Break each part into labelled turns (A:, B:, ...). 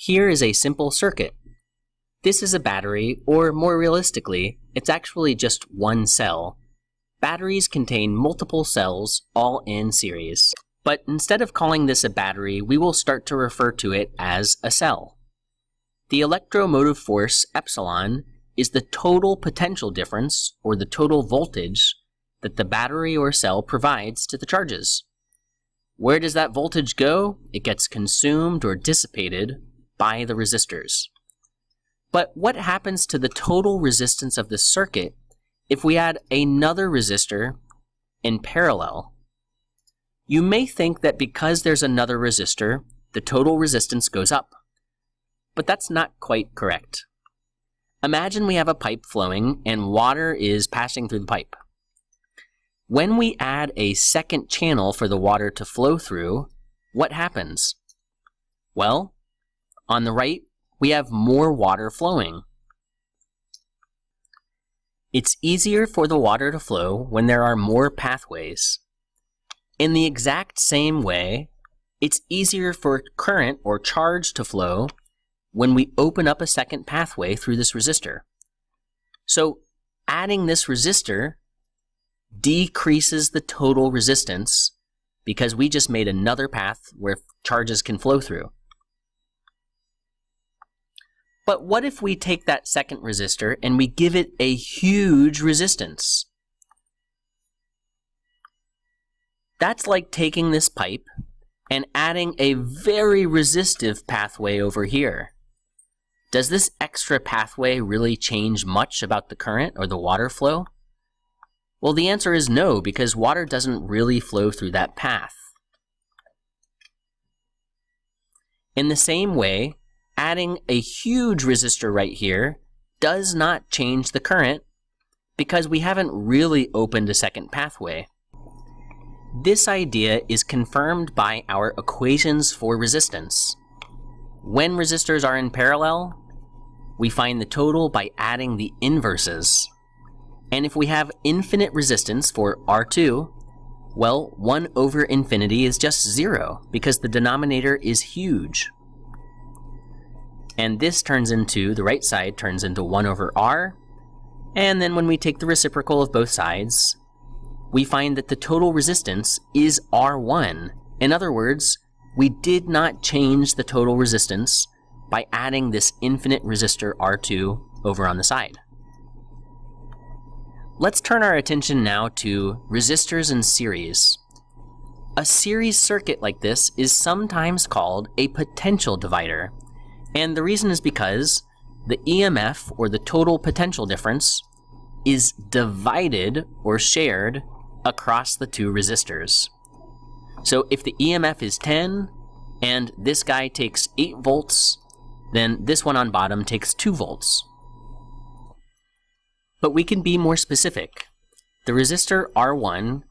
A: Here is a simple circuit. This is a battery, or more realistically, it's actually just one cell. Batteries contain multiple cells, all in series. But instead of calling this a battery, we will start to refer to it as a cell. The electromotive force, epsilon, is the total potential difference, or the total voltage, that the battery or cell provides to the charges. Where does that voltage go? It gets consumed or dissipated by the resistors. But what happens to the total resistance of the circuit if we add another resistor in parallel? You may think that because there's another resistor, the total resistance goes up. But that's not quite correct. Imagine we have a pipe flowing and water is passing through the pipe. When we add a second channel for the water to flow through, what happens? Well, on the right, we have more water flowing. It's easier for the water to flow when there are more pathways. In the exact same way, it's easier for current or charge to flow when we open up a second pathway through this resistor. So, adding this resistor decreases the total resistance because we just made another path where charges can flow through. But what if we take that second resistor and we give it a huge resistance? That's like taking this pipe and adding a very resistive pathway over here. Does this extra pathway really change much about the current or the water flow? Well, the answer is no, because water doesn't really flow through that path. In the same way, adding a huge resistor right here does not change the current because we haven't really opened a second pathway. This idea is confirmed by our equations for resistance. When resistors are in parallel, we find the total by adding the inverses. And if we have infinite resistance for R2, well, 1 over infinity is just 0 because the denominator is huge. And this turns into, the right side turns into 1 over R, and then when we take the reciprocal of both sides, we find that the total resistance is R1. In other words, we did not change the total resistance by adding this infinite resistor R2 over on the side. Let's turn our attention now to resistors in series. A series circuit like this is sometimes called a potential divider. And the reason is because the EMF, or the total potential difference, is divided or shared across the two resistors. So if the EMF is 10, and this guy takes 8 volts, then this one on bottom takes 2 volts. But we can be more specific. The resistor R1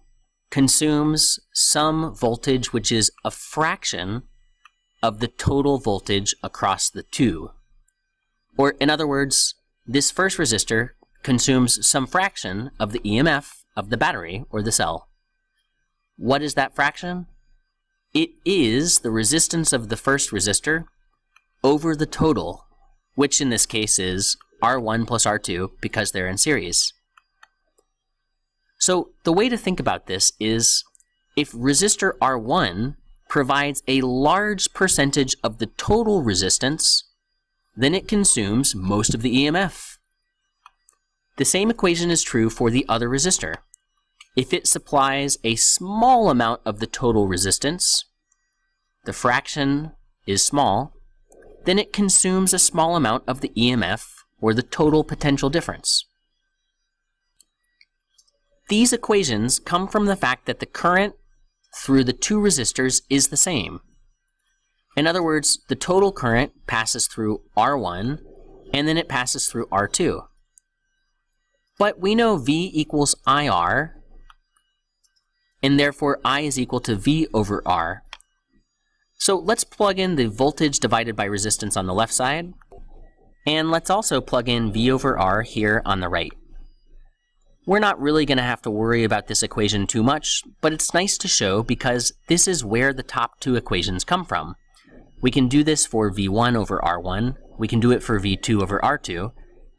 A: consumes some voltage which is a fraction of the total voltage across the two. Or in other words, this first resistor consumes some fraction of the EMF of the battery or the cell. What is that fraction? It is the resistance of the first resistor over the total, which in this case is R1 plus R2 because they're in series. So the way to think about this is if resistor R1 provides a large percentage of the total resistance, then it consumes most of the EMF. The same equation is true for the other resistor. If it supplies a small amount of the total resistance, the fraction is small, then it consumes a small amount of the EMF, or the total potential difference. These equations come from the fact that the current through the two resistors is the same. In other words, the total current passes through R1, and then it passes through R2. But we know V equals IR, and therefore I is equal to V over R. So let's plug in the voltage divided by resistance on the left side, and let's also plug in V over R here on the right. We're not really going to have to worry about this equation too much, but it's nice to show because this is where the top two equations come from. We can do this for V1 over R1, we can do it for V2 over R2,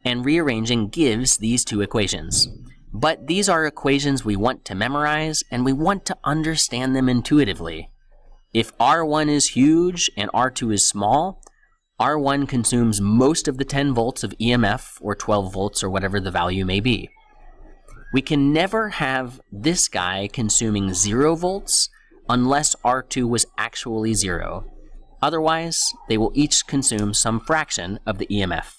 A: and rearranging gives these two equations. But these are equations we want to memorize, and we want to understand them intuitively. If R1 is huge and R2 is small, R1 consumes most of the 10 volts of EMF, or 12 volts, or whatever the value may be. We can never have this guy consuming 0 volts unless R2 was actually 0. Otherwise, they will each consume some fraction of the EMF.